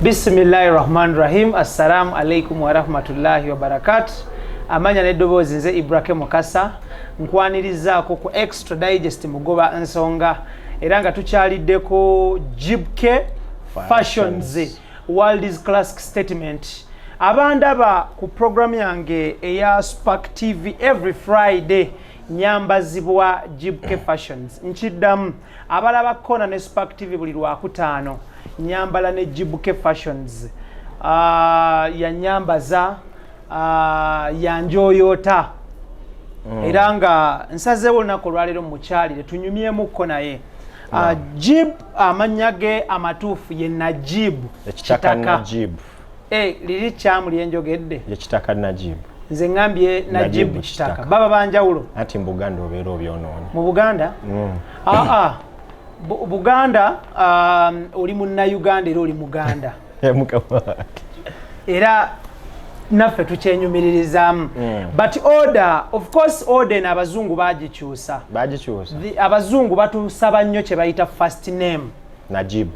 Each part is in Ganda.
Bismillahirrahmanirrahim. Assalamu alaikum wa rahmatullahi wa barakatuh. Amanya neddobozi nze Ibrahim Mukasa nkwanirizaako ku Extra Digest mugoba nsonga era nga tukyaliddeko JIB K Fashions World's Classic Statement. Abandaba ku program yange eya Spark TV every Friday nyambazibwa JIB K Fashions. Nchiddamu abalaba kona ne Spark TV buli lwakutaano nyambala ne JIB K Fashions ya nyambaza ya njoyota era nga nsazeewo olunaku olwaleero mukyalire tunyumyemukko naye JIB amanyage amatuufu ye Najib ekitaka Najib liri kyamu lyenjogedde ekitaka Najib nze ngambye Najib kitaka baba banjawulo ati mu Buganda obeera obyonoonye mu Buganda Buganda oli munnayuganda era oli muganda era naffe tukyenyumiririzamu but order of course order n'abazungu bagikyusa abazungu batusaba nnyo kye bayita first name Najib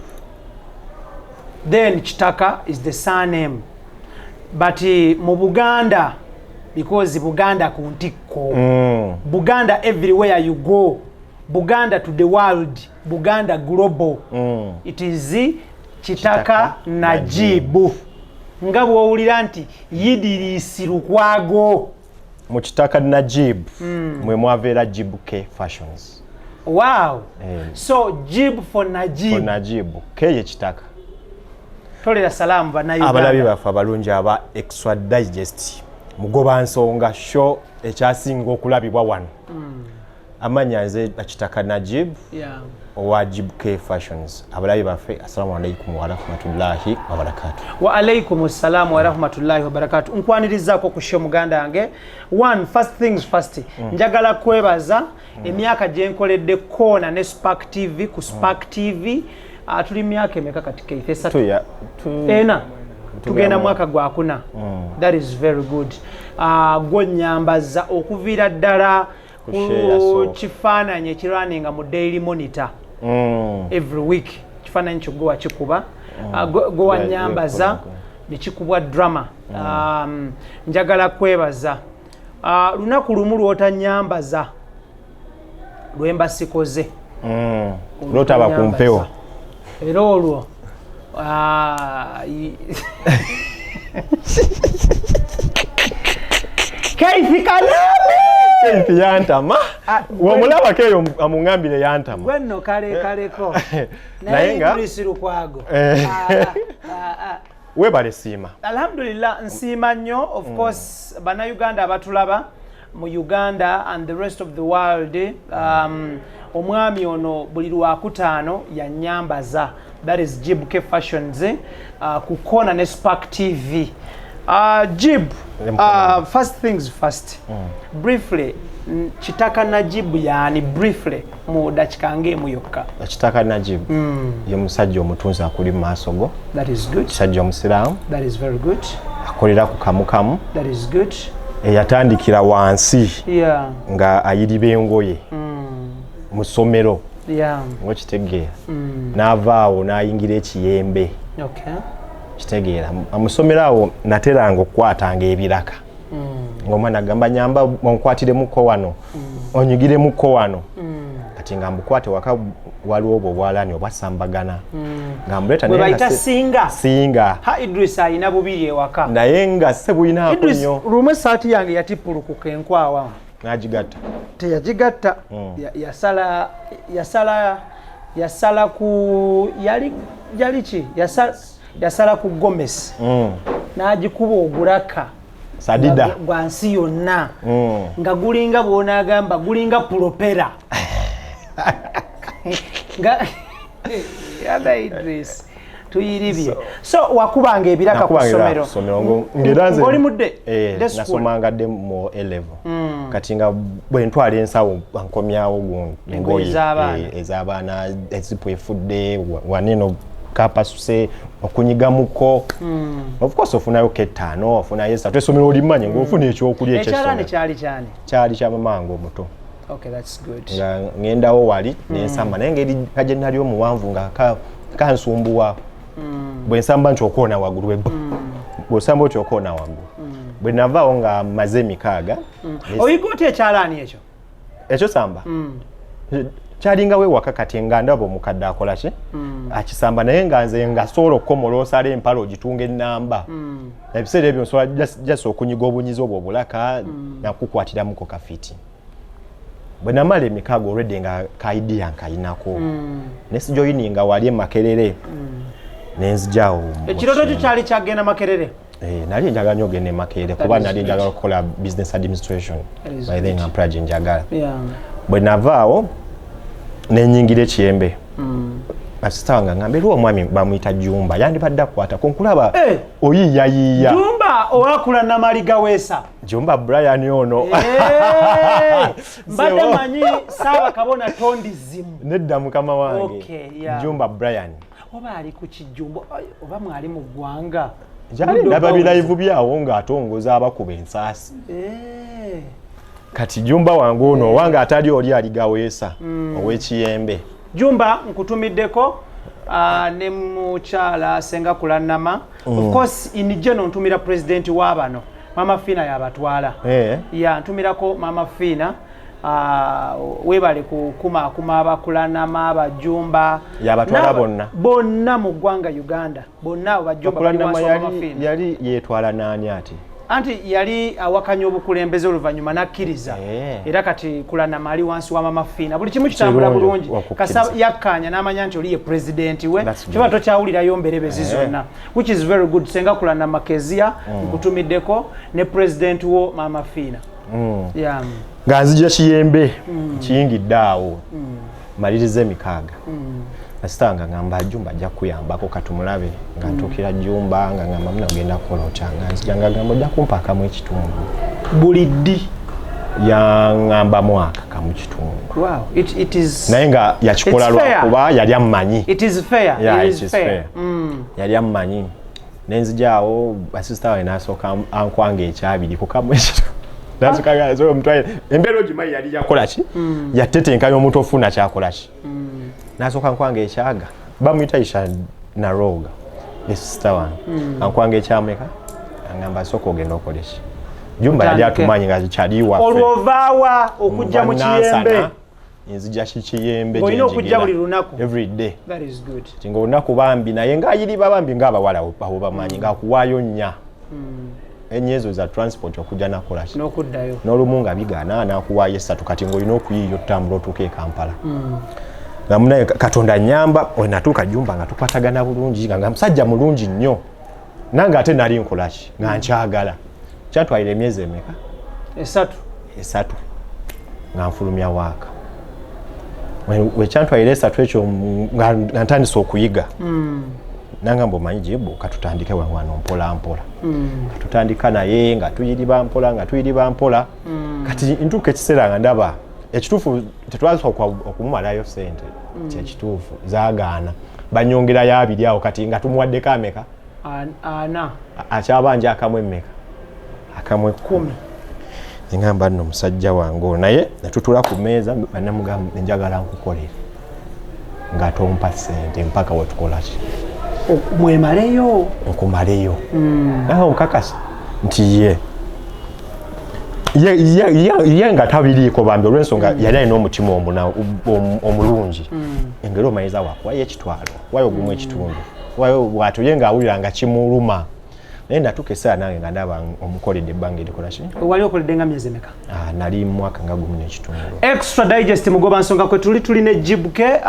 then kitaka is the surname but mu Buganda because Buganda ku ntikko Buganda everywhere you go Buganda to the world Buganda global it is kitaka Najibu nga bw'owulira nti yidirisi lukwago mu kitaka Najib mwe mwaveera JIB K Fashions. Wow. So JIB for Najib K ye kitaka tolera salamu banayo abalabi bafe abalungi aba Extra Digest mugoba nsonga show ekyasinga okulabibwa wano amanya nze kitaka Najib owa JIB K Fashions. Abalabi bafe assalamu alaikum wa rahmatullahi wa barakatuh. Wa alaikum assalam wa rahmatullahi wa barakatuh. Nkwanirizaako ku show muganda yange. First things first. Njagala kwebaza emyaka gye nkoledde kona ne Spark TV ku Spark TV tuli myaka emeka katika ifesa ena tugenda mwaka gwa kuna. That is very good. Gwo nyambaza okuviira ddala kifaananyi ekirwaninga mu Daily Monitor every week kifaananyi kyo gwe kikuba gwe wanyambaza ne kikubwa drama njagala kwebaza lunaku lumu lwotanyambaza lwemba sikoze lwotaba ku mpewo era olwo Keifi yantama wamulaba keyo amungambire yantama gwenno kaleko naye nga lukwago webale siima alhamdulillah nsiima nnyo of course bannayuganda abatulaba mu Uganda and the rest of the world omwami ono buli lwakutaano yanyambaza that is JIB K Fashions ku kona ne Spark TV. JIB, first things first. Briefly, kitaka Najib yani briefly mu dakika ngemu yokka. Kitaka Najib ye musajja omutunzi akuli maaso go. That is good. Musajja omusiraamu. That is very good. Akolera ku kamukamu. That is good. Yatandikira wansi nga ayiriba engoye mu ssomero ng'okitegeera n'avaawo n'ayingira ekiyembe. Okay. Kitegeera amusomera awo nateranga okukwatanga ebiraka ng'omwana agamba nyamba onkwatiremukko wano onyigiremukko wano kati nga mbukwate waka waliwo obwo obwalani obwasambagana nga mbuleeta naye bayita singa Idris ayina bubiri ewaka naye nga se buyinaako nnyo lumu esaati yange yatippulukuka enkwawa n'agigatta teyagigatta yasala ku yali ki yasala ku Gomez n'agikuba ogulaka sadida gwa nsi yonna nga gulinga bw'onaagamba gulinga propera nga yada Idris tuyiribye so wakubanga ebiraka ku ssomero ng'oli mudde nasomanga dde mu A-level kati nga bwe ntwala ensawo nkomyawo engoye ez'abaana ezipu efudde waneno kapasuse okunyigamuko of course ofunayo ketaano ofunayo esatu esomero olimanye ng'ofuna ekyokulya ekyesomero kyali kya mamange omuto. Okay, that's good. Ngendawo wali nensamba naye ngeri kaje nali omuwanvu nga kansumbuwa bwe nsamba nti okona waggulu bwe nsamba nti okona waggulu bwe navaawo nga maze emikaaga oyiga otya ekyalaani ekyo samba kyalinga weewaka kati nga ndaba omukadde akola ki akisamba naye nga nze nga sobola okukomola osala empala ogitunga ennamba ebiseera ebyo nsobola jasa okunyiga obunyizi obwo obulaka nakukwatiramuko kafiti bwe namala emikaago olwedde nga kaidiya nkayinako nesijoyininga wali emakerere nenzijaawo ekirooto kyo kyali kyagenda Makerere nali njagala nnyo ogenda emakerere kuba nali njagala okukola business administration by then ampulaje njagala bwe navaawo nenyingira ekiyembe asista wange ngambe eriwo omwami bamuyita Jumba yandibadde akwata konkulaba oyiyayiya Jumba owakula Namaliga Weesa Jumba Brian ono mbadde manyi sawa kabona tondizimu nedda mukama wange Jumba Brian oba ali ku kijumbo oba mwali mu ggwanga jali ndaba bilive byawo ng'atongoza abakuba ensaasi kati Jumba wange ono wange atali oli aligaweesa ow'ekiyembe Jumba nkutumiddeko ne mukyala Senga Kulanama of course in general ntumira president w'abano Mama Fina yabatwala ya ntumirako Mama Fina webale kuma abakulanama abajumba yabatwala bonna mu ggwanga Uganda bonna abajumba yali yetwala nani ati anti yali awakanya obukulembeze oluvannyuma nakkiriza era kati Kulanama ali wansi wa Mama Fina buli kimu kitambula bulungi kasa yakkanya n'amanya nti oli ye president we kiba tokyawulirayo mberebezi zonna which is very good Senga Kulanama Kezia nkutumiddeko ne president wo Mama Fina nga nzija kiyembe kiyingidde awo maliriza emikaaga asitanga ngamba Jumba ajja kuyambako katumulabe nga ntuukira Jumba nga ngamba munagenda kukola otya nga nzija nga ngamba ojja kumpaakamu ekitundu buli ddi yaŋŋamba mwaka kamu kitundu it is naye nga yakikola lwakuba yali ammanyi yali ammanyi nenzijaawo asisita we n'asooka ankwanga ekyabiri kukamu ekitundu nasukanga zo mutwaye embeera ogimanyi yali yakola ki yatetenkanya omuntu ofuna kyakola ki nasooka ankwanga ekyaga bamuyita Isha Naroga esista wange ankwanga ekyameka angamba sooka ogenda okola ki Jumba yali atumanyi nga kyali waffe olwovaawa okujja mu kiyembe nzija kikiyembe olina okujja buli lunaku every day that is good tinga olunaku bambi naye ng'ayiriba bambi ng'abawala awo bamanyi ng'akuwaayo nnya enyezo za transport okujja nakola ki n'okuddayo n'olumu nga bigaana n'akuwaayo essatu kati ng'olina okuyiiya otutambula otuuka e Kampala nga munaye Katonda nnyamba wenatuuka Jumba nga tukwatagana bulungi nga musajja mulungi nnyo nange ate nali nkola ki nga nkyagala kyatwalira emyezi emeka esatu nga nfulumya waaka wekyantwalira esatu ekyo nga ntandise okuyiga nanga mbomanyi JIB katutandike wano mpola mpola katutandika naye nga tuyiriba mpola kati ntuuka ekiseera nga ndaba ekituufu tetwasobola okumumalayo sente kyekituufu zaagaana banyongerayo abiri awo kati nga tumuwaddeko ameka ana akyabanja akamu emmeka akamu 10 ngamba nno musajja wange naye netutula ku meeza banamugamba njagala nkukolera nga tompa sente mpaka wetukola ki mwemaleyo okumaleyo naho nkakasa nti ye nga tabiriiko bambi olw'ensonga yali alina omutima omulungi engeri omanyiza wakuwayo ekitwalo wayo ogumu ekitundu wayo bw'ato ye ng'awulira nga kimuluma naye natuuka essaawa nange nga ndaba omukoledde ebbanga erikola ki wali okoledde nga myezi emeka nali mwaka nga gumu n'ekitundu extra digest mugoba nsonga kwe tulina JIB K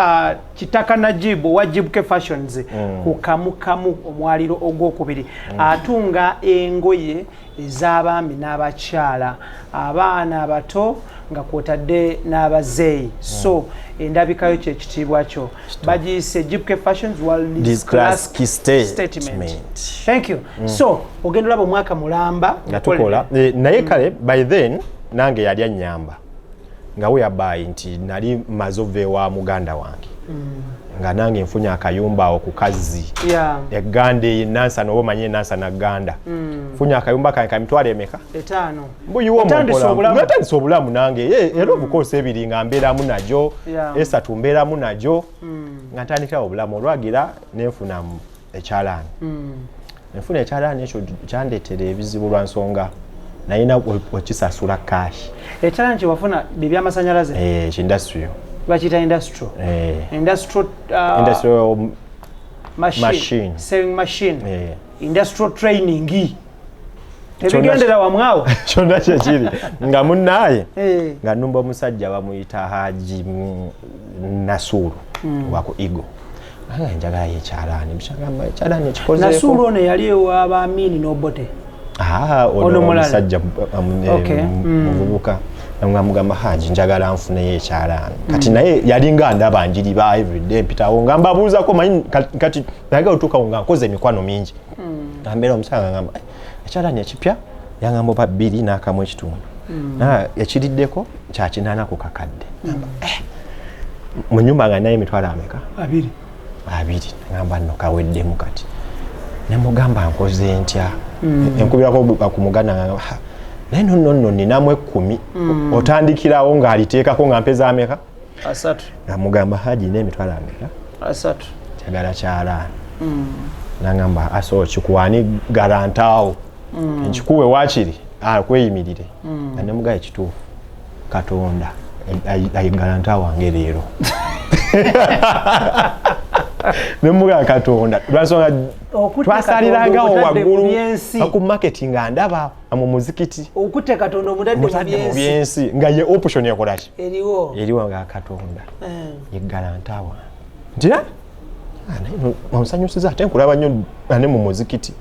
kitaka na JIB owa JIB K Fashions ku kamu omwaliro ogwokubiri atunga engoye ez'abaami n'abakyala abaana abato nga kwotadde n'abazeeyi so endabikayo kyekitiibwa kyo bagiyise JIB K Fashions World Class Statement. Thank you. So ogenda olaba omwaka mulamba nga tukola naye kale by then nange yali annyamba nga weyabayi nti nali maze ova ewa muganda wange nga nange nfunya akayumba awo ku Kazzi egganda enansana oba omanyi enansana gganda nfunya akayumba kange kamitwala emeka 5 mbuyiwo natandisa obulamu nange era obukoosi ebiri nga mbeeramu najjo esatu mbeeramu najjo nga ntandikira obulamu olwagira nenfuna ekyalaani nfuna ekyalaani ekyo kyandeetera ebizibu lwa nsonga nalina okisasula kaashi. Ekyalaani kye wafuna by'amasannyalaze? Industrial. Bakiyita industrial? Industrial machine. Sewing machine. Industrial training. Ebigendera wamwawo kyonna kyekiri nga munnaye nga nnumba omusajja bamuyita Haji Nasuru wako Igo anga njagala yekyalaani bikyagamba ekyalaani ekikozeeko. Nasuru ono yali ewa abamaanyi n'obote? Ono omusajja muvubuka namugamba Haji njagala nfuneyo ekyalaani kati naye yalinga ndaba njiri ba everyday mpitawo nga mbabuuzako manyi kati nagala otuukawo nga nkoze emikwano mingi nambeera omusanga ngamba ekyalaani ekipya yangamba oba 2 n'akamu ekitundu ekiriddeko kya 8 ku kakadde mu nyumba nga naye emitwalo ameka 2 ngamba nno kaweddemu kati nemugamba nkoze ntya enkubirako kumugana ngamba naye nno ninamu 10 otandikirawo ng'aliteekako nga mpeza ameka 3 namugamba Haji n'emitwalo ameka 3 kyagala kyalaani nangamba aso kikuwani garantaawo nkikuwe wakiri kweyimirire nanemugaye kituufu Katonda ayigarantaawo wange leero nemugaye Katonda lwansonga twasalirangawo waggulu ku marketing nga ndaba mu muzikiti okutte Katonda omudadde mu byensi nga ye option yakolaki eriwo nga Katonda yigarantaawo ntira omusanyusiza ate nkulaba nnyo ane mu muzikiti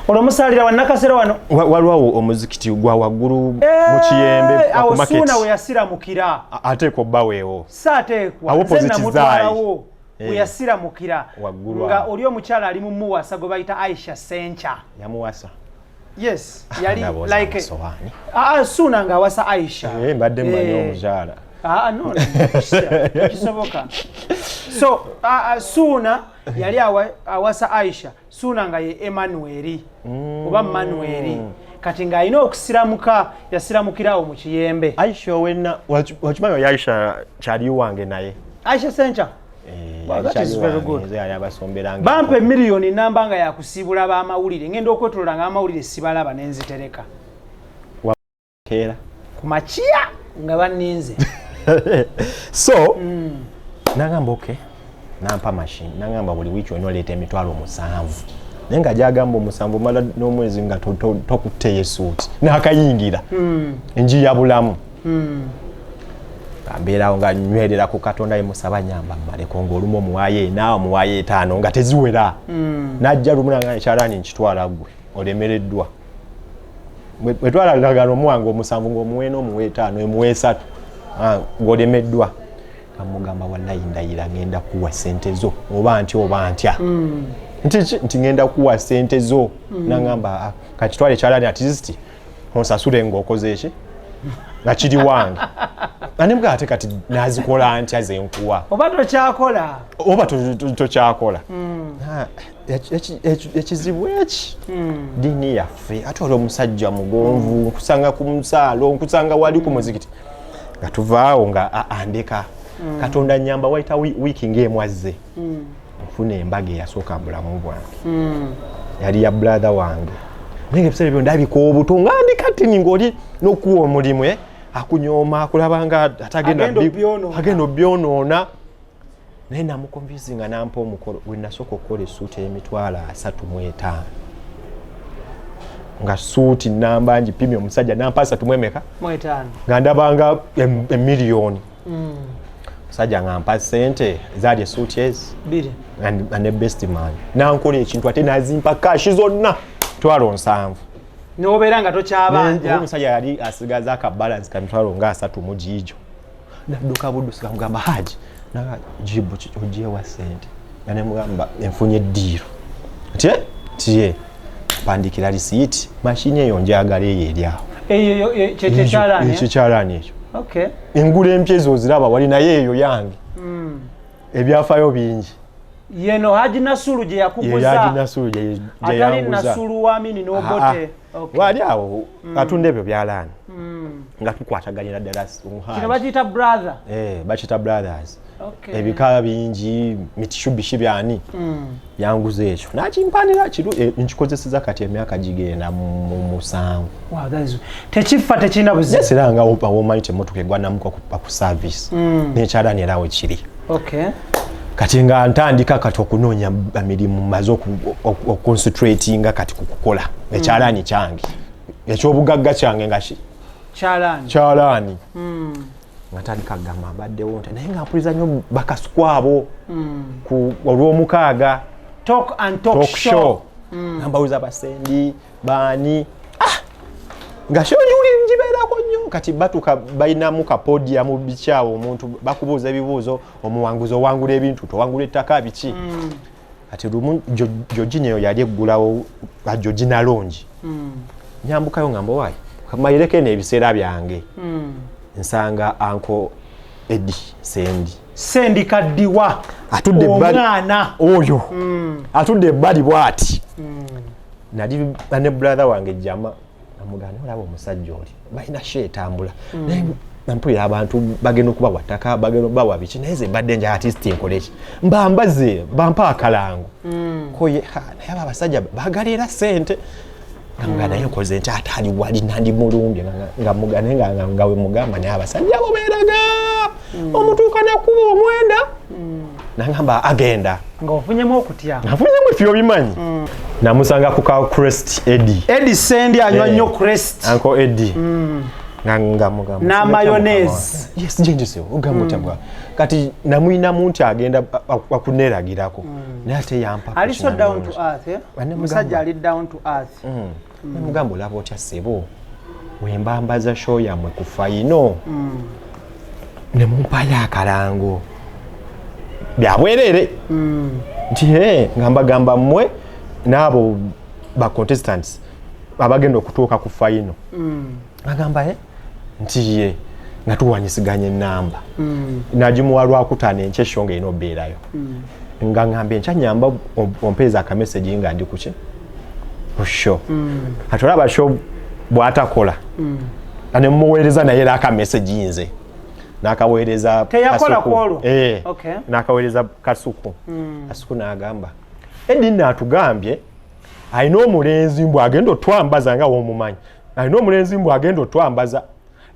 ono musalira wannakasera wano waliwo omuzikiti gwa waggulu mu kiyembe ku market awo suuna we yasiramukira ateekwa obbaweewo saateekwa awo namutwalawo we yasiramukira nga oli omukyala ali mu muwasa gwe bayita Aisha Sencha yamuwasa yes yali like suuna nga awasa Aisha mbadde mmanyi omukyala no kisoboka so suuna yali awasa Aisha suuna nga ye Emmanuel oba Manuel kati nga alina okusiramuka yasiramukirawo mu kiyembe. Aisha wenna wakimanyi Aisha kyali wange naye Aisha Sencha that is very good. Bampe miliyoni namba nga yakusiibula ab'amawulire ngenda okwetolola nga amawulire sibalaba nenzitereka ku makiya nga banninze so nagamba okay nampa machine nagamba buli wiki onoleeta emitwalo 7 naye nga gyagamba 7 mala n'omwezi nga tokutte yesuuti n'akayingira enji ya bulamu mbeerawo nga nywerera ku Katonda yemusaba nyamba mmaleko ng'olumu omuwaayo naawe omuwaayo 5 nga teziwera najja lumu nanga ekyalaani nkitwala ggwe olemereddwa bwe twalalagana omuwange 7 ng'omuweena omuwe 5 emuwe 3 ng'olemeddwa kamugamba wallahi ndayira ngenda kuwa sente zo oba ntya nti ngenda kuwa sente zo nangamba kakitwale ekyalaani at least onsasule ng'okoze eki nga kiri wange anemuga ate kati nazikola ntya zenkuwa oba tokyakola ekizibu eki dini yaffe ate olwo omusajja mugonvu nkusanga ku musaalo nkusanga wali ku muzikiti nga tuvaawo nga andeka Katonda nyamba waita wiki ng'emwazze nfuna embaga eyasooka bulamu bwange yali ya brother wange naye ebiseera ebyo ndabika obuto nga ndi kati ng'oli n'okuwa omulimu akunyooma akulaba nga agenda obyonoona naye namukonvinsi nga nampa omukolo we nasooka okukola essuuti ey'emitwalo 35 nga suuti namba ngipimye omusajja nampa 35 nga ndabanga emiliyoni sajja ngampa sente zaali essuuti ezi ne best man nankola ekintu ate nazimpa kashi zonna mitwalo 7 n'obeera nga tokyabanja omusajja yali asigaza akabalance ka mitwalo nga 3 mu giijo nadduka buddusi kamugamba Haji naga JIB ogyewa sente nga nemugamba enfunye eddiiro tiye pandikira lisiiti mashini eyo njagala eyo eri awo kyekyalaani ekyo engula empya ezo oziraba wali naye eyo yange ebyafaayo bingi yeno Haji Nasuru gye yakuguza atali Nasuru wamini n'obote wali awo atunda ebyo byalaani nga tukwataganira ddala kino bakiyita brother bakiyita brothers ebika bingi Mitsubishi byani yanguze ekyo nakimpanira kiru nkikozeseza kati emyaka gigenda mu 7. Wow, that is techifa techina buze siranga omanyi temotoka egwanamuko ku service nekyala nerawo kiri. Okay. Kati nga ntandika kati okunoonya emirimu maze oconcentratinga kati kukukola ekyalaani kyange ekyobugagga kyange nga kyalaani natandika kugamba mbaddewo nti naye nga mpuliza nnyo bakasukwabo ku olw'omukaaga talk and talk show nambawuza basendi baani nga shonyuli njibeerako nnyo kati batuka balinamu ka podium bikyawo omuntu bakubuuza ebibuuzo omuwanguzi owangula ebintu towangula ettaka biki kati lumu Georgina yali eggulawo Georgina Longi nyambukayo ngamba waayi kamayireko n'ebiseera byange nsanga Uncle Eddie Sendi kaddiwa atudde omwana oyo atudde ebbali bwati nali ne brother wange Jama namugana olaba omusajja oli balina sheetambula naye nampulira abantu bagenda okuba wataka bagenda bawa biki naye ze badde nja artist nkoleki mbambaze bampa akalango koye naye aba abasajja bagalira sente namugana naye nkoze nti atali wali nandi mulumbye nga mugana nga we mugamba naye abasajja abo beeraga omutuuka nakuba omwenda nangamba agenda ng'ofunyemu okutya nafunyemu efyo bimanyi namusanga ku ka crest Eddie Sendi anywa nnyo crest Uncle Eddie nga mugamba na mayonnaise yes jenjese ugamutambwa kati namwina muntu agenda akuneragirako naye ate yampa ali so down to earth musajja ali down to earth mugamba olaba otya sebo wembambaza show yamwe ku faino ne mumpaya akalango byabwerere nti ngamba mmwe n'abo ba contestants abagenda okutuuka ku faino agamba nti ye nga tuwanyisiganye enamba nagimuwa lwakutaano enkyesho nga ino obeerayo nga ngambye nkyanyamba ompeeza akamesagi nga ndi kuki kusho ati olaba sho bw'atakola ne mumuweereza naye era akamesagi nze nakaweereza kasuku nakaweereza kasuku kasuku n'agamba Eddie natugambye alina omulenzi mbw agenda otwambaza nga w'omumanyi alina omulenzi mbw agenda otwambaza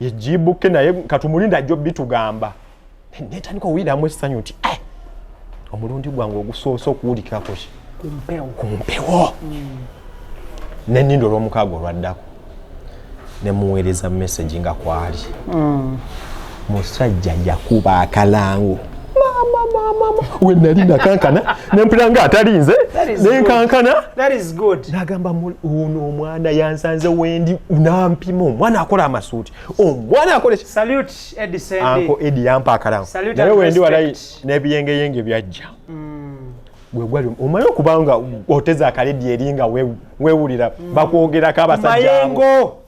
ye JIB K naye katumulinda jjo bitugamba netandika owuliramu essanyu nti omulundi gwange ogusoose okuwulikirako ki kumpewo nenindo olw'omukaaga olwaddako ne muweereza message nga kwali musajja yakuba akalango mama wenali nakankana nempulira nga atalinze nenkankana nagamba uno omwana yansanze wendi unampima omwana akola amasuuti omwana akola salute Eddie Sendi Uncle Eddie yampa akalango naye wendi walayi n'ebiyengeyenge byajja gwegwali omanyi okubanga oteza akaledi eringa wewulira bakwogerako abasajja abo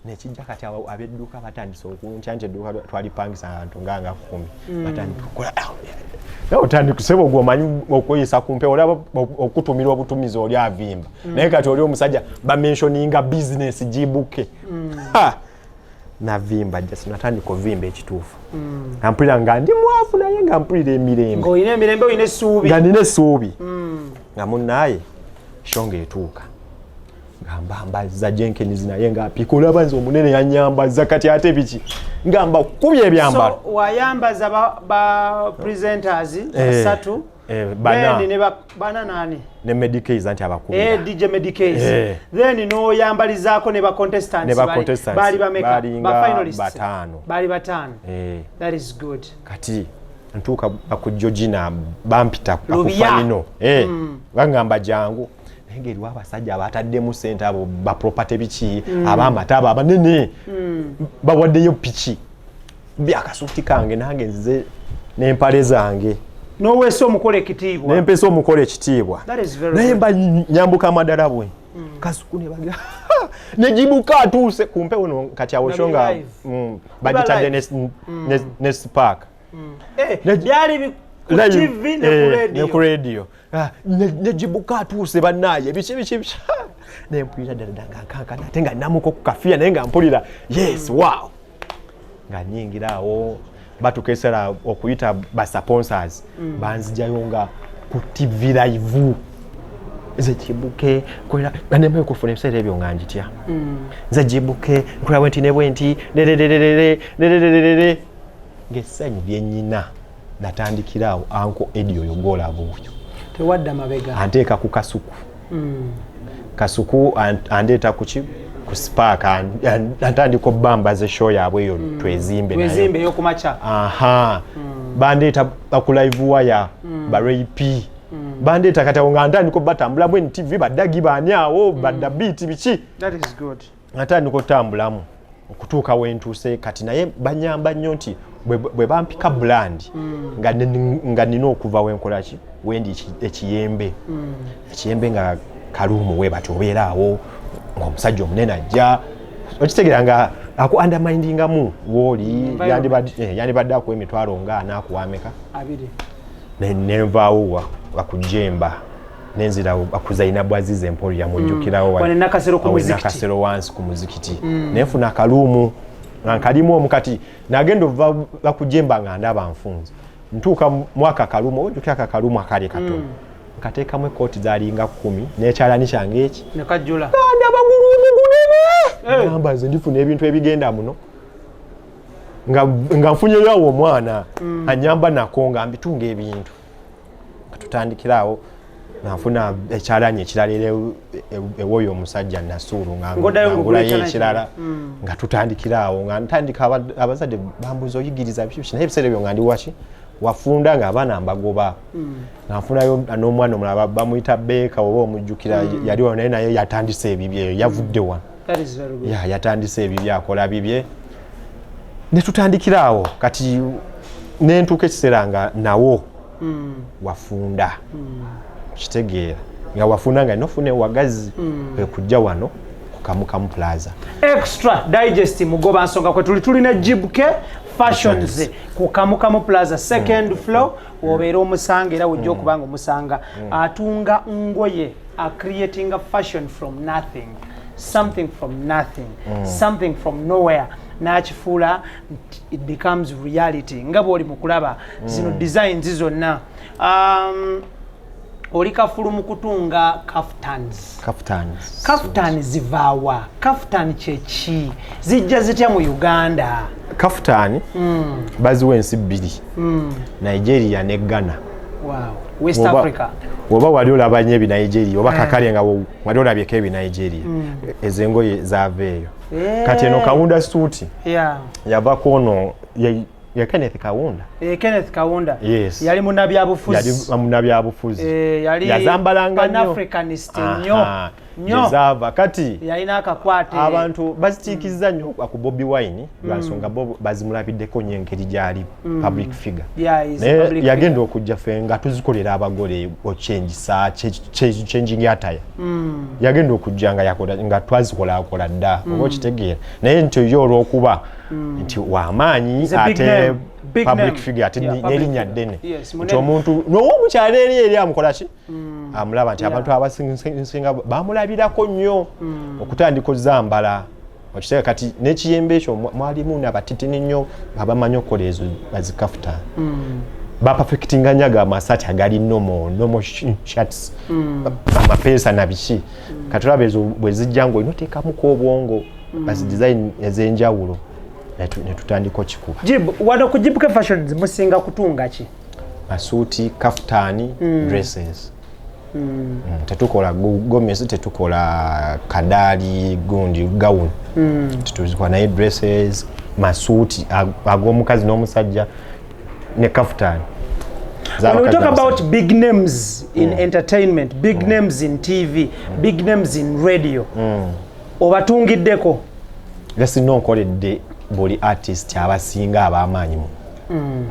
nekijja kati abedduka batandise okunkya nti edduka twalipangisa abantu nga 10 batandika okukola naye otandika kuseba ogwomanyi okweyisa kumpe olaba okutumira obutumizi oli avimba naye kati oli omusajja bamentioninga business JIB K navimba just natandika ovimba ekituufu ampulira nga ndi mwafu naye nga mpulira emirembe ng'olina emirembe olina essuubi nga nina essuubi nga munnaye shonga etuuka ngambambaza Jenkins naye nga apika olaba nze omunene yanyambaza kati ate biki ngamba kubye ebyambalo so wayambaza ba presenters basatu then bana nani ne Medicaid anti abakubira DJ Medicaid then no yambalizaako ne ba contestants bali bameka ba finalists bali batano that is good kati ntuuka ku Georgina bampita ku final bangamba jangu engeri wabasajja abataddemu ssente abo ba property biki abamata abo abanene bawaddeyo piki byakasuuti kange nange nzize n'empale zange n'oweesa omukola ekitiibwa n'empesa omukola ekitiibwa naye mba nyambuka amadala bwe kasuku ne bagira ne JIB K atuuse ku mpewo no kati awo shonga bagitadde ne spark byali ku TV ne ku radio ne JIB K atuuse bannaye biki ne mpulira ddala kankana tenga namuko ku kafia naye nga mpulira yes wow nga nyingira awo batukesera okuyita ba sponsors banzijayo nga ku TV live ze JIB K kola banembe kufuna ebisere ebyo nga njitya ze JIB K nkola bwenti ne bwenti ngesanyi byennyina natandikirawo anko Edio yogola buyo tewadda mabega anteeka ku kasuku kasuku andeeta ku Spark antandika obbambaza show yaabwe eyo twezimbe yokumaca bandeeta bakulive waya barepi bandeeta kati awo nga ntandika batambula bweni TV baddagi baani awo badda beat biki atandika otambulamu okutuuka wentuuse kati naye banyamba nnyo nti bwe bampika brand nga nina okuva wenkolaki wendi ekiyembe nga kalumu we bati obeera awo ng'omusajja omunene ajja okitegeera nga aku undermindingamu wooli yandibadde akuwa emitwalo nga anaakuwameka nenvaawo wakujemba nenzira akuzaina bwaziza Emporium mujjukirawo nakasero wansi ku muzikiti nenfuna akalumu nkalimu omukati nagenda ova bakujemba nga ndaba nfunze ntuuka mwaka kalumu ojjukira akalumu akali katono nkateekamu ekooti zaalinga 10 n'ekyalani kyange eki nekajjula ndaba gulungu gamba nze ndifuna ebintu ebigenda muno nga nfunyeyo omwana anyamba nako nga mbitunga ebintu nga tutandikirawo nafuna ekyalani ekirala ewoyo omusajja Nasuuru nga ngulayo ekirala nga tutandikirawo nga ntandika abazadde bambuza oyigiriza biki naye ebiseera ebyo nga ndi waki wafunda nga abaana mbagoba nafunayo n'omwana omulala bamuyita Beeka oba omujjukira yali naye yatandise ebibye yavudde wano yatandise ebibye akola bibye ne tutandikirawo kati nentuuka ekiseera nga nawo wafunda kitegeera nga wafunda nga nofune wagazi kujja wano ku Kamukamu Plaza extra digest mugoba nsonga kwe tulina JIB K Fashions ku Kamukamu Plaza second floor wobeera omusanga era wujja okubanga omusanga atunga ngoye creating a fashion from nothing something from nothing something from nowhere nakifuula it becomes reality nga bw'oli mu kulaba zino designs zonna oli kafulu mu kutunga kaftans zivaawa kaftan kyeki zijja zitya mu Uganda kaftan baziwa ensi bbiri Nigeria ne Ghana West Africa oba wali olabanye ebi Nigeria oba kakale nga wali olabyeko ebi Nigeria ezengoye zaaveeyo kati eno Kawunda suuti yavako ono ya Kenneth Kawunda yes. yali munabyabufuzi yazambalanga nnyo Pan-Africanist nnyo zava kati yalina akakwate abantu bazitiikizza nnyo ku Bobi Wine lwansonga bo bazimulabiddeko nnyo engeri gyali public figure naye yagenda okujja ffe nga tuzikolera abagole changing attire yagenda okujja nga twazikolakola dda oba okitegeera naye nti yo olw'okuba nti wamaanyi ate public figure ate n'erinnya ddene nti omuntu n'ow'omukyalo eri amukola ki amulaba nti abantu abasinga bamulabirako nnyo okutandika ozambala okitegeera kati n'ekiyembe ekyo mwalimu n'abatitini nnyo abamanyi okukola ezo bazikafuta bapafekitinga nyaga amasati agali nomo shirts amapeesa na biki katulaba ezo bwe zijja ngo inoteekamuko obwongo bazi design ez'enjawulo netutandika okikuba wano ku JIB K Fashions musinga kutunga ki masuuti kaftani dresses tetukola gomesi tetukola kadali gundi gown tetuzikola naye dresses masuuti ag'omukazi n'omusajja ne kaftani. When we talk about big names in entertainment, big names in TV, big names in radio, obatungiddeko lesi nonkoledde buli artist abasinga abamaanyi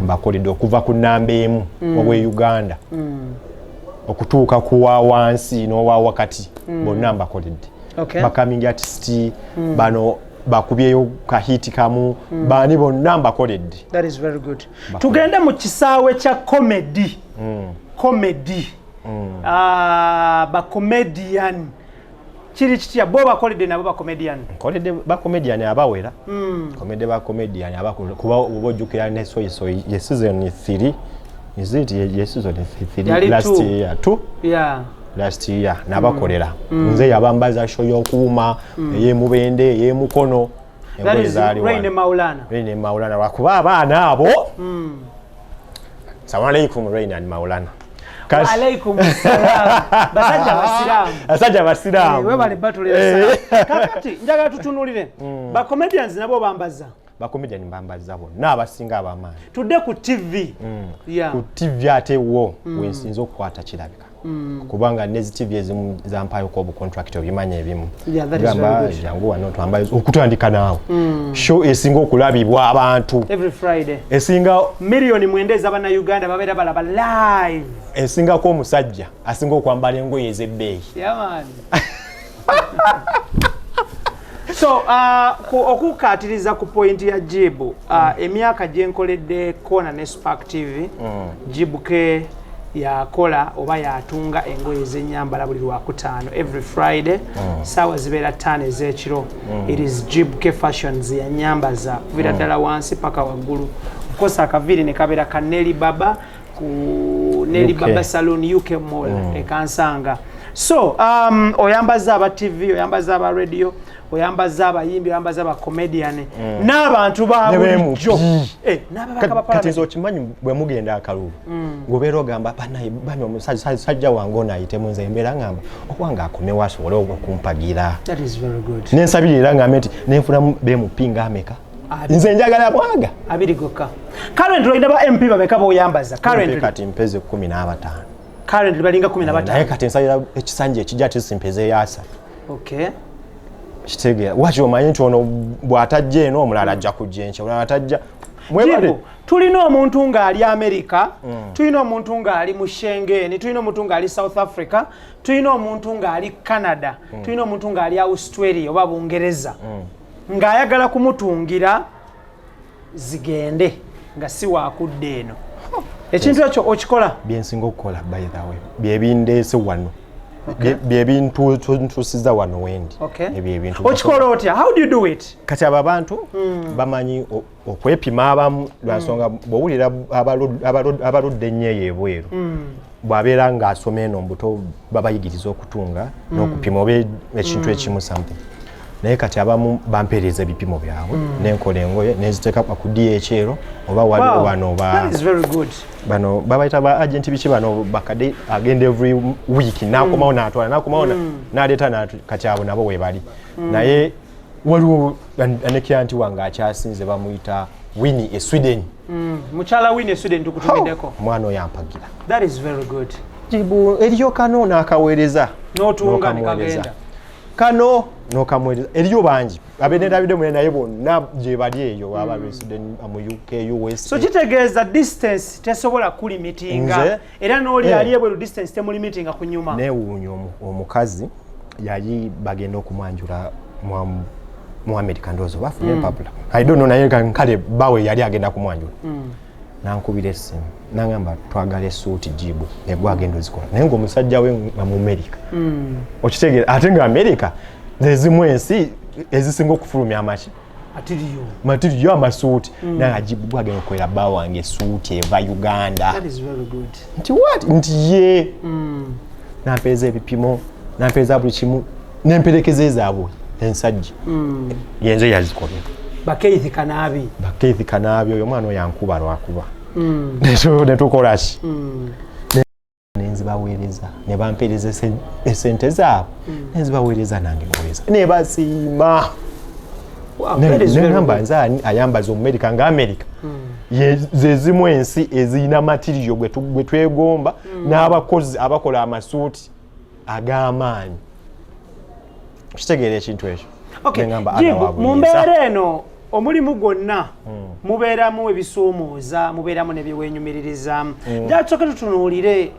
mbakoledde okuva ku nnamba emu obwe Uganda okutuuka ku wa wansi n'owa wakati bonna mbakoledde becoming artist bano bakubyeyo kahiti kamu bani bonna mbakoledde. That is very good. Tugenda mu kisaawe kya comedy ba comedian kiri kitya bo bakolede nabo ba comedian kolede ba comedian abawera komede ba comedian abakulu kuba obojukira ne so ye season 3 is it ye season 3 last year 2 yeah last year nabakolera nze yabambaza show yokuuma ye mubende ye mukono that is Raine Maulana wakuba abaana abo Assalamu alaikum Raine and Maulana wa alaikum assalam basajja basilamu we bali batule kakati njaga tutunulire ba comedians nabo bambaza ba comedian bambaza bo n'abasinga abamaanyi tudde ku TV yeah ku TV ate wo wensinzo kwata kirabika kubanga nezi TV ezimu zampayo ko contract obimanye ebimu gamba jangu wano twambaye okutandika nawo show esinga okulabibwa abantu every Friday esinga million mwendeza bana Uganda babera balaba live esinga ko musajja asinga okwambala engoye ezebbeyi yeah man so okukatiriza ku point ya JIB emyaka gyenkoledde Kona ne Spark TV JIB K yakola oba yatunga engoye z'ennyambala buli lwakutaano every Friday sawa zibeera 5 ez'ekiro it is JIB K Fashions yannyambaza kuvira ddala wansi paka waggulu kosa akaviri ne kabeera ka Nelly Baba ku Nelly Baba Salon UK Mall ekansanga so oyambaza aba TV oyambaza aba radio oyambaza abayimbi oyambaza aba comedian n'abantu babulijjo katizo kimanyi bwe mugenda akalulu ngobeera ogamba bani omusajja wange onayite munze embeera ngamba okwanga akomewo asobole okumpagira that is very good nensabirira ngambe nti nenfunamu bemupinga ameka nze njagala bwaga abiri gokka currently oyina ba MP babeka boyambaza currently kati mpeze 15 currently balinga 15 naye kati nsabira ekisanja ekijja tisimpeze yasa okay kitegera wachi omanyi nti ono bw'atajja eno omulala ajja kujja enkya omulala atajja mwebale tulina omuntu ng'ali America tulina omuntu ng'ali mu Schengen tulina omuntu ng'ali South Africa tulina omuntu ng'ali Canada tulina omuntu ng'ali Australia oba Bungereza ng'ayagala kumutungira zigende nga si waakudde eno ekintu ekyo okikola byensinga okukola by the way byebindeese wano byebintu ntusiza wano wendi ebyebintu okikola otya how do you do it kati aba bantu bamanyi okwepima abamu lwansonga bwowulira abaludde ennyo ebweru bw'abeera ng'asoma eno mbuto babayigiriza okutunga n'okupima oba ekintu ekimu something naye kati abamu bampeereza ebipimo byabwe nenkola engoye neziteeka ku DHL oba waliwo bano bano babayita ba agenti biki bano bakade agenda every week nakomawo n'atwala nakomawo n'aleeta kati abo nabo webali naye waliwo anekyanti wange akyasinze bamuyita Winnie e Sweden mukyala Winnie e Sweden tukutumiddeko mwana oyo ampagira that is very good jibu eriyo kano n'akaweereza n'otunga nikagenda kano nokamweleza eriyo bangi abenedabide mwe naye bonna gye bali eyo aba resident mu UK US so kitegeeza distance tesobola kulimitinga era n'oli ali ebwe distance temuli limitinga kunyuma newuunyo omukazi yali bagenda okumwanjula mu America ndozo bafune papula I don't know naye kale bawe yali agenda kumwanjula nankubira essimu nangamba twagala suuti JIB negwagenda ozikola naye ng'omusajja we mu America okitegeera ate nga America zezimu ensi ezisinga okufulumya amaki matiriyo amasuuti naye JIB gwagenda okukolera bba wange suuti eva Uganda nti what nti ye nampeeza ebipimo nampeeza buli kimu nemperekeza ezaabwe ensajja yenze yazikolera Bakeithi Kanaabi oyo mwana yankuba lwakuba netukola ki nenzibaweereza ne bampeereza esente zaabwe nenzibaweereza nange ngoweereza ne basiima negamba nze ayambaza Omumerica nga America zezimu ensi ezirina matiriyo gwe twegomba n'abakozi abakola amasuuti ag'amaanyi kitegeera ekintu ekyo mu mbeera eno omulimu gwonna mubeeramu ebisuumuuza mubeeramu nebyewenyumiririza njatusoke tutunuulire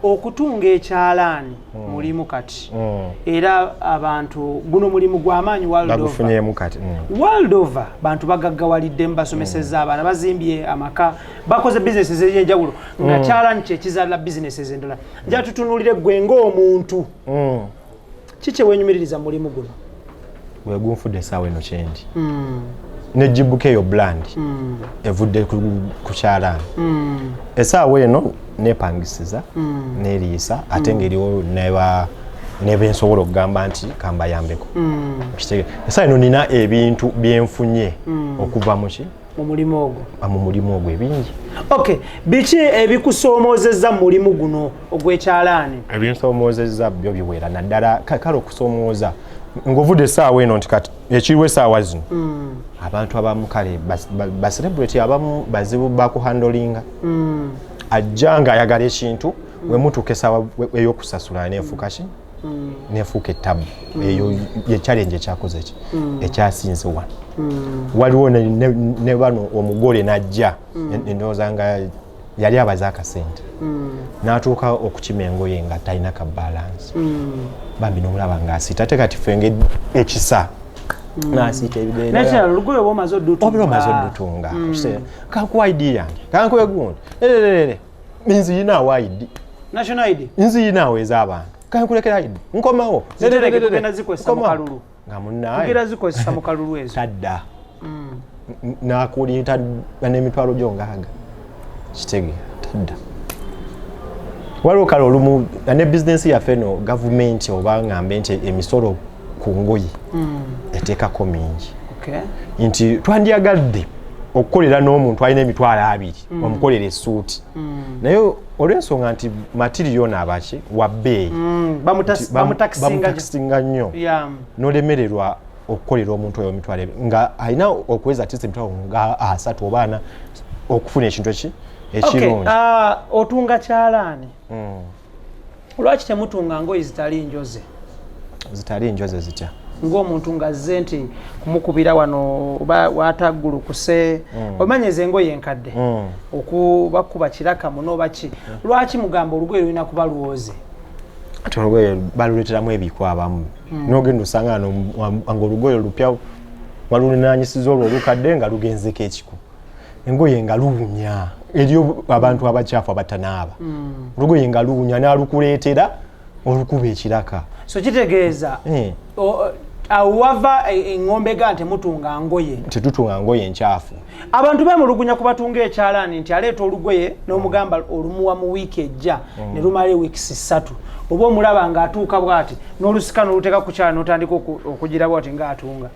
okutunga ekyalaani mulimu kati era abantu guno mulimu gw'amaanyi world over bantu bagaggawalidde mbasomeseza abaana bazimbye amaka bakoze bizinesi ez'enjawulo nga kyalaani kyekizaalira bizinesi ez'endala njatutunuulire gwe ng'omuntu Kiche wenyumiririza mulimu guno? We gunfudde sawe no chendi. Ne JIB K yo brand. Evudde ku kyalani. Esawe eno nepangisiza nerisa ate ngeriwo nebensobola okugamba nti kamba yambeko. Kitege. Esawe eno nina ebintu byenfunye okuva muki mu mulimu ogwo. Mu mulimu ogwo ebingi. Okay, biki ebikusoomozezza mu mulimu guno ogw'ekyalaani? Ebinsoomozezza byo biwera naddala kale okusoomooza ng'ovudde essaawa eno nti kati ekiriwo essaawa zino abantu abamu kale baselebrity abamu bazibu bakuhandolinga ajja ng'ayagala ekintu we mutuuka essaawa ey'okusasula neefuuka ki neefuuka ettabu eyo ye challenge ekyakoze ki ekyasinze wano waliwo ne bano omugole n'ajja endowooza nga yali abaze akasente n'atuuka okukima engoye nga talina ka balance bambi n'omulaba ng'asiita ate kati fenge ekisa n'asiita ebigenda naye olugoye oba omaze oddutunga kankuwa ID yange kankuwe gundi nziyinaawo ID national ID nziyinaawo ez'abantu kankulekera ID nkomawo zitereke tugenda zikozesa mu kalulu nga munnaye tugenda zikozesa mu kalulu ezo tadda n'akulinta n'emitwalo gyo ngaaga kitege tadda waliwo kale olumu ne bizinensi yaffe eno gavumenti oba ngambe nti emisolo ku ngoye eteekako mingi nti twandyagadde okukolera n'omuntu alina emitwalo 2 omukolera essuuti naye olw'ensonga nti matiriyo n'abaki wa bbeeyi bamutakisinga nnyo n'olemererwa okukolera omuntu oyo emitwalo nga alina okuweza ati emitwalo nga 3 oba 4 okufuna ekintu ekirungi. Otunga kyalaani lwaki temutunga ngoye zitali njoze? Zitali njoze zitya? Ng'omuntu ngazze nti kumukubira wano oba wataggulukuse omanye ze engoye enkadde okubakuba kiraka muno baki lwaki mugamba olugoye lulina kuba luwoze? Ati olugoye baluleeteramu ebikwa abamu n'ogenda osanga ng'olugoye olupya walulinaanyisiza olwo olukadde nga lugenzeko ekiku engoye nga luwunya eriyo abantu abakyafu abatanaaba olugoye nga luwunya n'alukuleetera olukuba ekiraka. So kitegeeza awava engombe ga temutunga ngoye tetutunga ngoye nkyafu abantu bemulugunya kubatunga ekyalaani nti aleeta olugoye n'omugamba olumuwa mu wiiki ejja ne lumala weeks 3 oba omulaba ng'atuuka bw'ati n'olusika n'oluteeka ku kyala n'otandika okugira bw'ati ng'atunga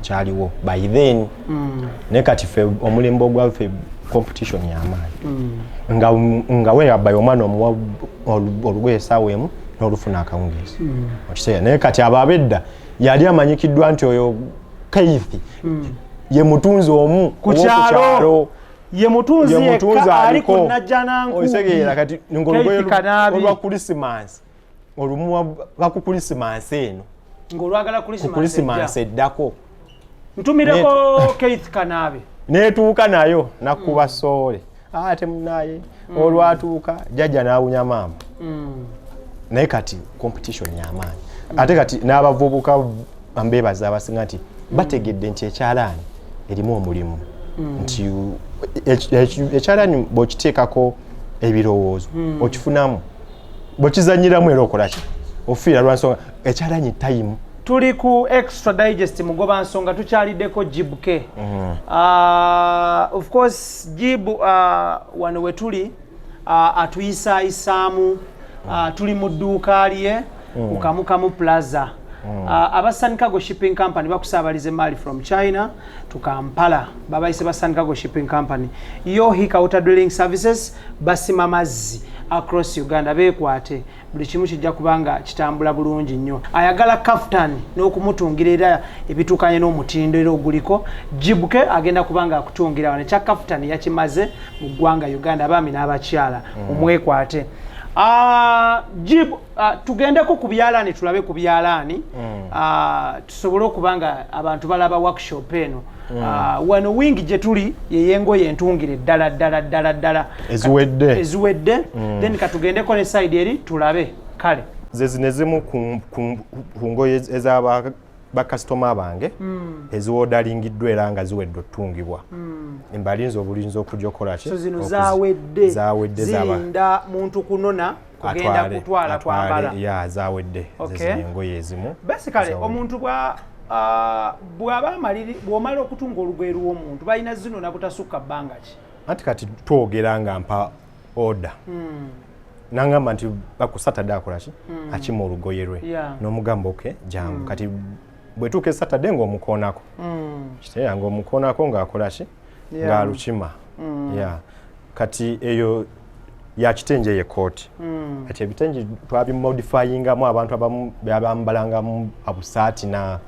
kyaliwo by then ne kati ffe omulembe ogwaffe competition y'amaanyi nga weeyabayo omwana omuwa olugoye essaawa emu n'olufuna akawungeezi okiseera naye kati abo abedda yali amanyikiddwa nti oyo Keith ye mutunzi omu ku kyalo ye mutunzi ali ku Najjanankumbi okiseera kati ng'olugoye olwa Christmas olumuwa baku Christmas eno ng'olwagala Christmas eddako ntumireko Keith Kanaabe neetuuka nayo nakuba soole ate munaye olwatuuka jjajja n'awunya maama naye kati competition y'amaanyi ate kati n'abavubuka mbeebaza abasinga nti bategedde nti ekyalaani erimu omulimu nti ekyalaani bw'okiteekako ebirowoozo okifunamu bw'okizanyiramu era okolaki ofiira lwansonga ekyalaani time. Tuli ku extra digest mugoba nsonga tukyaliddeko JIB K. Of course JIB wano we tuli atuyisaayisaamu tuli mu dduuka lye ku Kamukamu Plaza. Abasanikago Shipping Company bakusaabaliza emaali from China to Kampala babayise Basanikago Shipping Company yo hika water drilling services basima mazzi across Uganda beekwate buli kimu kijja kubanga kitambula bulungi nnyo. Ayagala kaftan n'okumutungira era ebitukanye n'omutindo era oguliko JIB K agenda kubanga akutungira wane kya kaftan yakimaze mu ggwanga Uganda abaami n'abakyala omwekwate. JIB tugendeko ku byalaani tulabe ku byalaani tusobole okubanga abantu balaba workshop eno wano wingi gye tuli yeyengoye entungire ddala eziwedde then katugendeko ne side eri tulabe kale zezine zimu ku ngoye ez'aba bakasitoma bange eziwodalingiddwa era nga ziwedde ottungibwa embalinzi obulinzi okujja okola ki so zino zawedde zinda muntu kunona kugenda kutwala kwambala ya zawedde engoye ezimu basically omuntu bw'omala okutunga olugoye lw'omuntu balina zino nabutasukka bbanga ki anti kati twogera nga mpa order nangamba nti ku Saturday akola ki akima olugoye lwe n'omugamba oke jangu kati bwetuuka Saturday ng'omukoonako kiteera ng'omukoonako ng'akola ki ng'alukima kati eyo yakitenje ye kooti kati ebitengi twabimodifyingamu abantu abamu bambalangamu abusaati na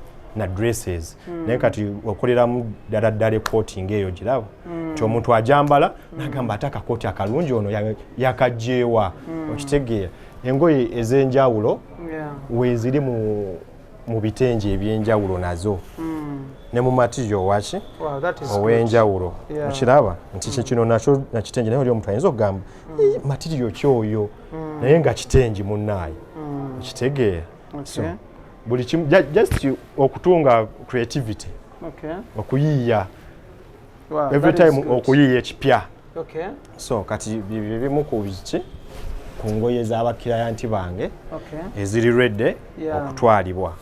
dresses naye kati okoleramu ddala ekooti ng'eyo giraba nti omuntu ajambala nagamba ate akakooti akalungi ono yakagyewa okitegeera engoye ez'enjawulo weeziri mu bitengi ebyenjawulo nazo ne mu material waki ow'enjawulo okiraba nti kino nakyo nakitengi naye oli omuntu ayinza okugamba material kyoyo naye nga kitengi munnaayo okitegeera buli kimu just okutunga creativity okuyiiya every time okuyiiya ekipya so kati bibimu ku biki ku ngoye z'abakirayanti bange eziri ready okutwalibwa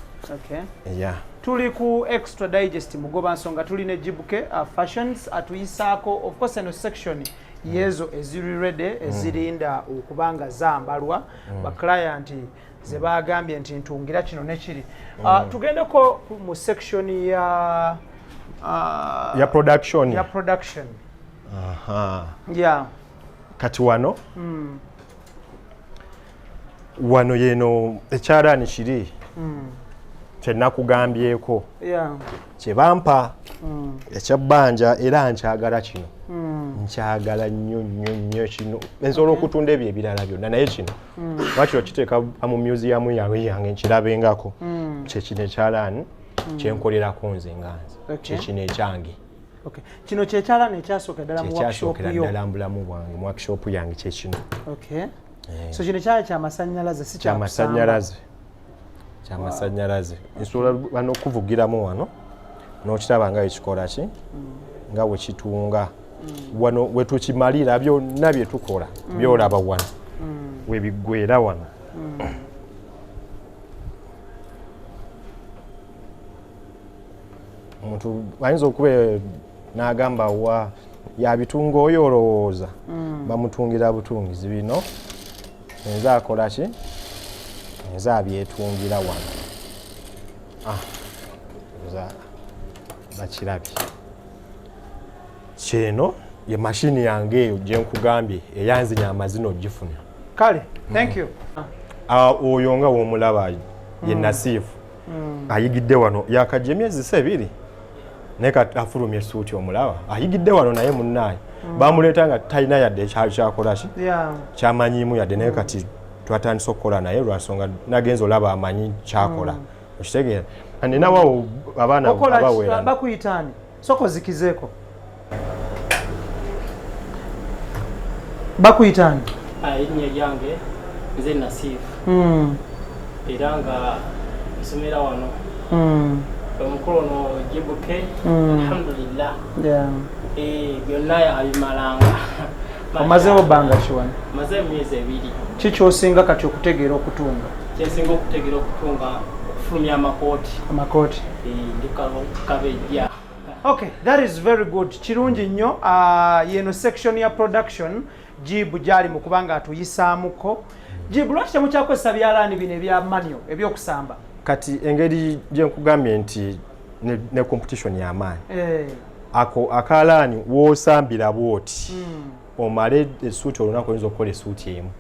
tuli ku extra digest mugoba nsonga tuli ne JIB K Fashions atuyisaako of course eno section yezo eziri ready ezirinda okubanga zambalwa ba client ze bagambye nti ntungira kino nekiri tugendeko mu section ya production kati wano yeno ekyalaani kiri kyenakugambyeko kyebampa ekyabbanja era nkyagala kino nkyagala nnyo kino nsobola okutunda ebyo ebirala byonna naye kino lwaki okiteeka mu museum yange nkirabengako kyekino ekyalaani kyenkolerako nze nganze kyekino ekyange kino kyekyalaani ekyasookera ddala mu bulamu bwange mu workshop yange kyekino so kino kyala kyamasannyalaze si kyamasannyalaze nsobola bano okuvugiramu wano n'okiraba nga ekikola ki nga bwe kitunga wano wetukimalira byonna bye tukola byolaba wano webiggwera wano omuntu ayinza okuba n'agamba wa yabitunga oyo olowooza bamutungira butungizi bino enze akola ki enze abyetungira wano bakirabye kyeno ye mashini yange eyo gye nkugambye eyanzinya amazina ogifuna kale thank you oyo nga w'omulaba ye Nasifu ayigidde wano yakajja emyezi 2 naye afulumya essuuti omulaba ayigidde wano naye munnaaye bamuleeta nga talina yadde ekyakola ki kyamanyiimu yadde naye kati twatandise okukola naye lwansonga nagenza olaba amanyi kyakola okitegeera ninawawo abaana abawera bakuyitaani soko zikizeeko bakuyitaani erinnya lyange nze Nasifu era nga nsomera wano omukulu ono JIB K alhamdulillah byonna abimalanga omazeewo bbanga kiwani maze emyezi 2 kikyosinga kati okutegeera okutunga kyensinga okutegeera okutunga okufulumya amakooti ndi kabejja okay that is very good kirungi nnyo yeno section ya production JIB gyali mu kubanga atuyisaamuko JIB lwaki temukyakozesa byalaani bino ebya manual ebyokusamba kati engeri gye nkugambye nti ne competition y'amaanyi ako akalaani w'osambira bwoti omale essuuti olunaku oyinza okukola essuuti emu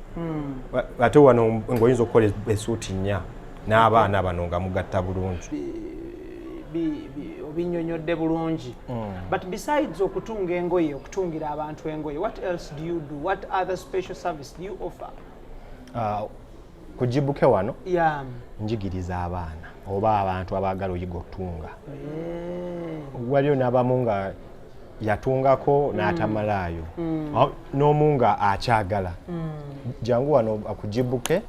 ate wano ng'oyinza okukola essuuti 4 n'abaana bano nga mugatta bulungi obinyonyodde bulungi but besides okutunga engoye okutungira abantu engoye what else do you do what other special service do you offer ku JIB K wano njigiriza abaana oba abantu abaagala oyiga okutunga waliyo n'abamu nga yatungako n'atamalaayo n'omu nga akyagala jangu wano ku JIB K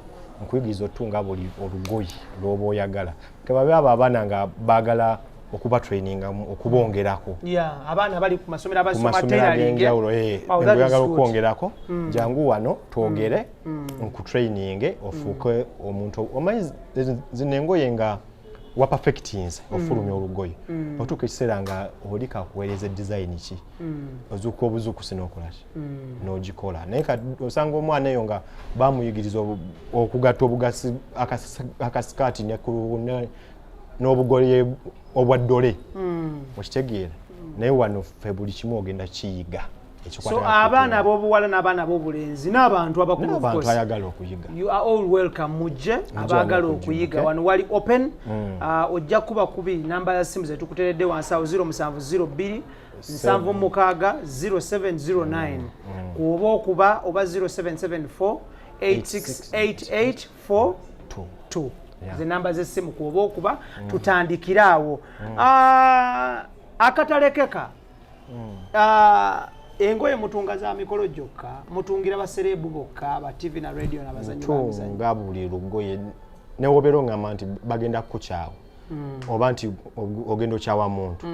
nkuyigiriza otunga buli olugoyi lw'oba oyagala kebabe abo abaana nga baagala okuba training okubongerako abaana bali ku masomero abasoma tailoring oyagala okwongerako jangu wano twogere ku training ofuuke omuntu omanyi zinengoye nga wa perfectings ofulumya olugoye otuuka ekiseera nga oli kakuweereza design ki ozuuka obuzuukusi n'okolaki n'ogikola naye osanga omwana eyo nga bamuyigiriza okugatta obugasi akasikaati n'obugoye obwa ddole okitegeera naye wano ffe buli kimu ogenda kiyiga so abaana ab'obuwala n'abaana ab'obulenzi n'abantu abakulu n'abantu ayagala okuyiga you are all welcome mujje abaagala okuyiga wano wali open ojja kuba kubiri namba ya simu zetu kuteredde wansi awo 0702 7 0709 kuoba okuba oba 0774 868842 ze namba z'essimu kuoba okuba tutandikiraawo akatalekeka engoye mutunga za mikolo gyokka mutungira baserebu bokka ba TV na radio na bazanyi bamizanyi nga buli lugoye ne wobero ngamba nti bagenda kukyawo oba nti ogenda okyawa muntu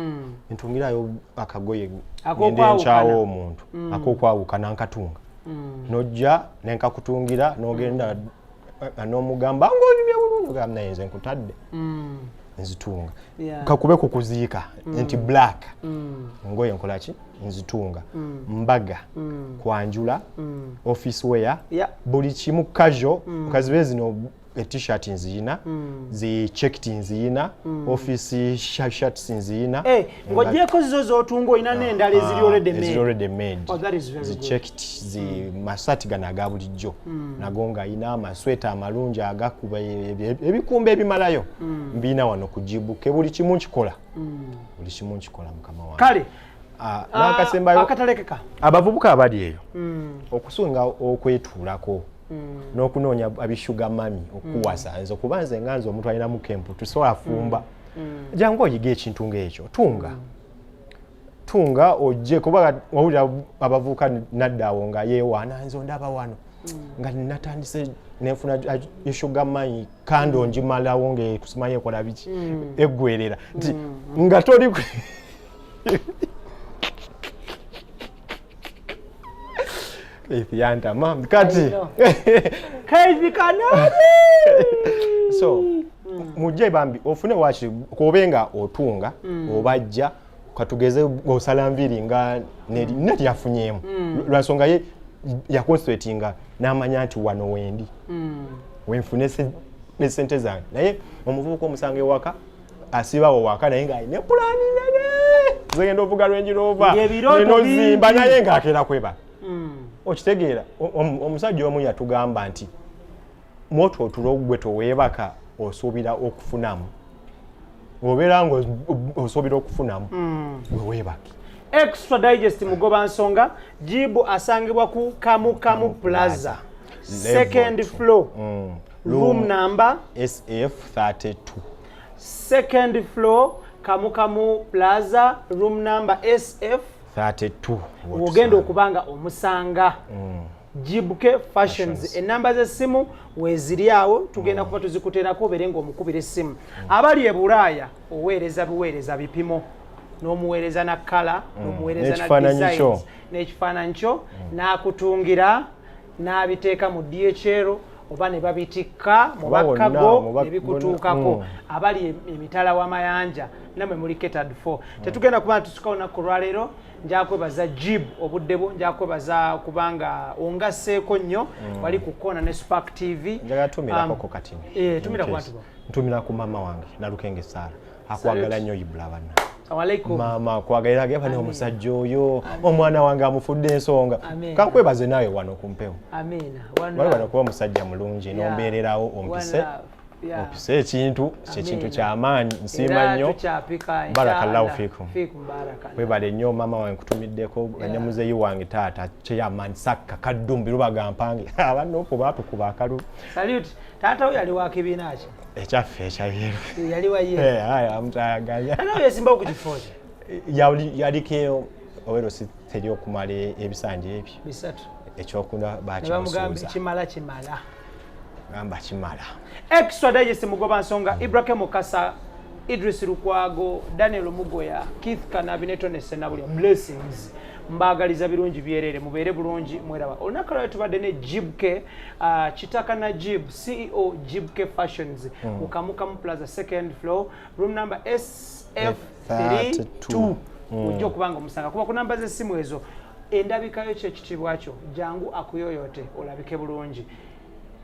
ntungirayo akagoye ngende nkyawo omuntu akokwawukana nkatunga nojja nenkakutungira n'ogenda n'omugamba ng'olibye bulungi gamba naye nze nkutadde nzitunga kakube kukuziika nti black ngoye nkolaki nzitunga mbaga kwanjula office wear buli kimu casual kazibe zino t-shirt nziyina zi checked nziyina office shirts nziyina ngojeko zizo zotunga oyina n'endala eziri already made zi checked zi masati gana ga bulijjo nagonga ayina amasweta amalungi agakuba ebikumba ebimalayo mbina wano kujibu ke buli kimu nkikola buli kimu nkikola mukama wange kale nakasembayo akatalekeka abavubuka abali eyo okusunga okwetuulako n'okunoonya abishuga mami okuwasa nze kubanze nganze omuntu alina mu kempu tusobola afumba jangu oyiga ekintu ng'ekyo tunga ojje kuba wawulira abavubuka naddaawo nga yeewaana nze ondaba wano nga natandise nenfuna ishuga mami kando njimalawo ng'ekusimanyi ekola biki eggwerera nti nga toli yanta mam kati kazi kanali so mujje bambi ofune wachi kobenga otunga obajja katugeze osala nviri nga neti yafunyemu lwansonga ye ya concentratinga namanya nti wano wendi wenfune ne sente zange naye omuvubuka omusange waka asibawo waka naye nga ne plan nene zengenda ovuga Range Rover no zimba naye nga akera kweba okitegeera omusajja omu yatugamba nti moto otulo gwe toweebaka osuubira okufunamu obeera nga osuubira okufunamu gwe weebake extra digest mugoba nsonga JIB asangibwa ku Kamu Plaza second floor room number SF32 second floor Kamu Plaza room number SF 32 ogenda okubanga omusanga JIB K Fashions enamba z'essimu weziryawo tugenda kuba tuzikuterako oberenga omukubira essimu abali e Bulaaya oweereza bipimo n'omuweereza na kala n'omuweereza na designs n'ekifaananyi kyo n'akutungira n'abiteeka mu DHL oba ne babitikka mu bakago ne bikutuukako abali emitala w'amayanja namwe muli catered for tetugenda kuba tusuka olunaku lwaleero njakwebaza JIB obuddebo njakwebaza kubanga ongaseeko nnyo wali ku kona ne Spark TV njagatumira kati tumira ku bantu ntumira ku mama wange Nalukenge Sara akwagala nnyo ibulabana Alaykum mama kwagalira gaba ne omusajja oyo omwana wange amufudde ensonga kankwebaze nawe wano kumpewo amina wano kuba omusajja mulungi nombeererawo ompise ekintu ky'amaanyi nsiima nnyo barakallahu fikum webale nnyo mama wange nkutumiddeko banyamuzeeyi wange taata kyeyamaanyi sakka kaddumbi lubaga mpange abanoopo baatukuba akalu salute taata we yali wa kibiina ki ekyaffe ekyayeru yali waye aya amutayaganya ana yesimbawo ku kifoje yaliko owero teri okumala ebisanja ebyo bisatu ekyokuna bakimusuuza kimala gamba kimala extra digest mugoba nsonga Ibrahim Mukasa Idris Lukwago, Daniel Mugoya, Keith Kanabineto ne Senabulya blessings. Mbagaliza birungi byerere mubeere bulungi mweraba. Olunaku lwatu tubadde ne JIB K kitaka na JIB CEO JIB K Fashions Mukamukamu Plaza second floor room number SF32 ujja okubanga omusanga kuba ku namba z'essimu ezo endabikayo kyekitibwa kyo jangu akuyoyote olabike bulungi.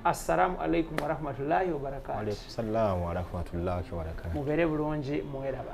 Assalamu alaikum wa rahmatullahi wa barakatuh. Wa alaikum salaam wa rahmatullahi wa barakatuh. Mubeere bulungi mweraba.